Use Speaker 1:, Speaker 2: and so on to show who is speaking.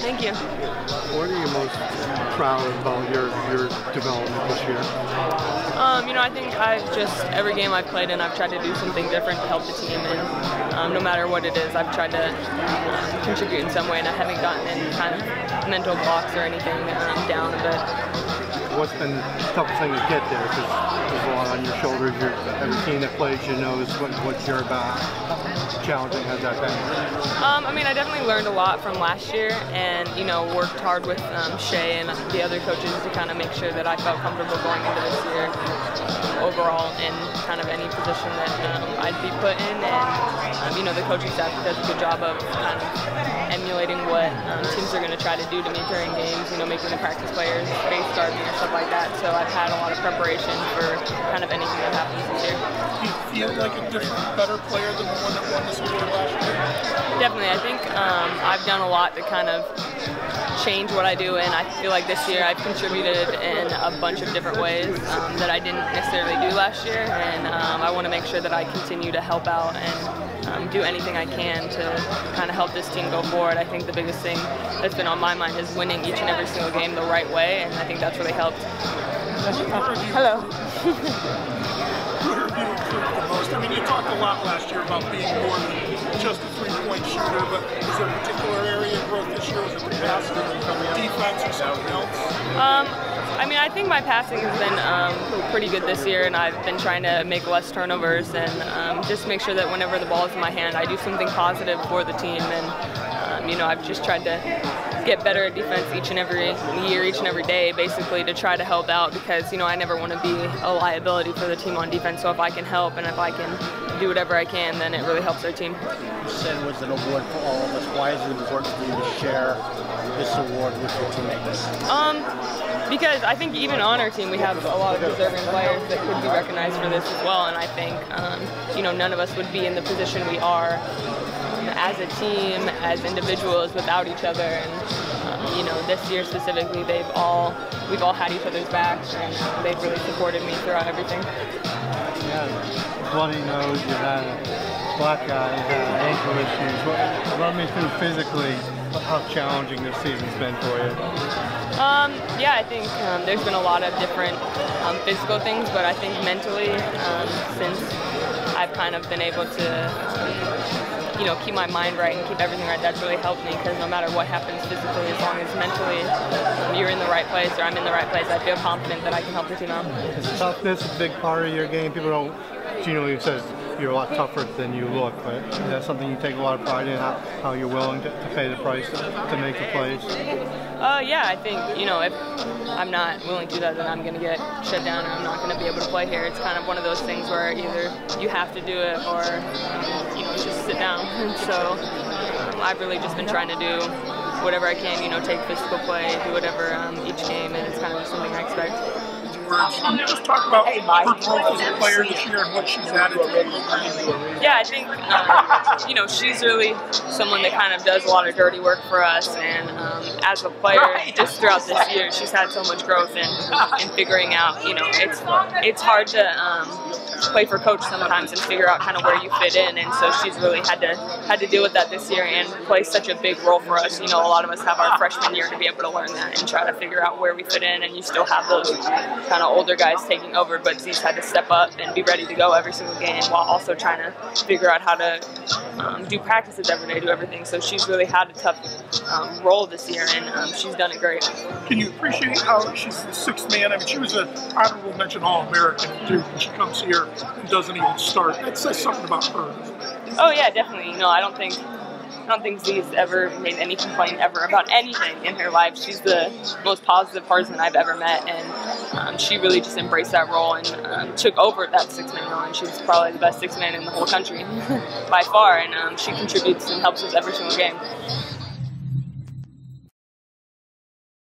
Speaker 1: Thank you.
Speaker 2: What are you most proud about your development this year?
Speaker 1: You know, I think every game I've played in, I've tried to do something different to help the team, and no matter what it is, I've tried to contribute in some way, and I haven't gotten any kind of mental blocks or anything down a bit.
Speaker 2: What's been the toughest thing to get there? Because there's a lot on your shoulders. Every team that plays you knows what you're about. Challenging has that been?
Speaker 1: I mean, I definitely learned a lot from last year, and you know, worked hard with Shay and the other coaches to kind of make sure that I felt comfortable going into this year overall in kind of any position that I'd be put in. And you know, the coaching staff does a good job of kind of emulating what teams are going to try to do to me during games. You know, making the practice players face guard me or stuff like that. So I've had a lot of preparation for kind of anything that happens this year.
Speaker 3: Do you feel like a different, better player than the one that won this award last year?
Speaker 1: Definitely. I think I've done a lot to kind of change what I do, and I feel like this year I've contributed in a bunch of different ways that I didn't necessarily do last year, and I want to make sure that I continue to help out and do anything I can to kind of help this team go forward. I think the biggest thing that's been on my mind is winning each and every single game the right way, and I think that's really helped. Hello.
Speaker 3: Who have you improved the most? I mean, you talked a lot last year about being more than just a three-point shooter, but is there a particular area of growth this year? Was it the passing, defense, or something else?
Speaker 1: I mean, I think my passing has been pretty good this year, and I've been trying to make less turnovers and just make sure that whenever the ball is in my hand, I do something positive for the team. And you know, I've just tried to get better at defense each and every year, each and every day, basically, to try to help out, because you know, I never want to be a liability for the team on defense. So if I can help and if I can do whatever I can, then it really helps our team.
Speaker 4: You said it was an award for all of us. Why is it important for you to share this award with your teammates?
Speaker 1: Because I think even on our team we have a lot of deserving players that could be recognized for this as well, and I think you know, none of us would be in the position we are as a team, as individuals, without each other. And you know, this year specifically, we've all had each other's backs, and they've really supported me throughout everything.
Speaker 2: Yeah, bloody nose, you had a black guy, you had ankle issues. Run me through physically how challenging this season's been for you.
Speaker 1: Yeah, I think there's been a lot of different physical things, but I think mentally, since I've kind of been able to you know, keep my mind right and keep everything right, that's really helped me, because no matter what happens physically, as long as mentally you're in the right place or I'm in the right place, I feel confident that I can help the team out.
Speaker 2: Is toughness a big part of your game? People don't, Gino even says you're a lot tougher than you look, but is that something you take a lot of pride in, how you're willing to pay the price to make the plays?
Speaker 1: Yeah, I think, you know, if I'm not willing to do that, then I'm going to get shut down, or I'm not going to be able to play here. It's kind of one of those things where either you have to do it or, you know, just sit down. And so I've really just been trying to do whatever I can, you know, take physical play, do whatever each game, and it's kind of just something I expect.
Speaker 3: Can you just talk about her growth as a player this year and what she's added to the program?
Speaker 1: Yeah, I think, you know, she's really someone that kind of does a lot of dirty work for us, and as a player, just throughout this year, she's had so much growth in figuring out, you know, it's hard to play for coach sometimes and figure out kind of where you fit in, and so she's really had to deal with that this year and play such a big role for us. You know, a lot of us have our freshman year to be able to learn that and try to figure out where we fit in, and you still have those kind of older guys taking over, but Z's had to step up and be ready to go every single game while also trying to figure out how to do practices every day, do everything. So she's really had a tough role this year, and she's done it great.
Speaker 3: Can you appreciate how she's the sixth man? I mean, she was an honorable mention All-American at Duke, and she comes here and doesn't even start. That says something about her.
Speaker 1: Oh yeah, definitely. You know, I don't think Z's ever made any complaint ever about anything in her life. She's the most positive person I've ever met, and she really just embraced that role and took over that six-man role, and she's probably the best six-man in the whole country by far, and she contributes and helps us every single game.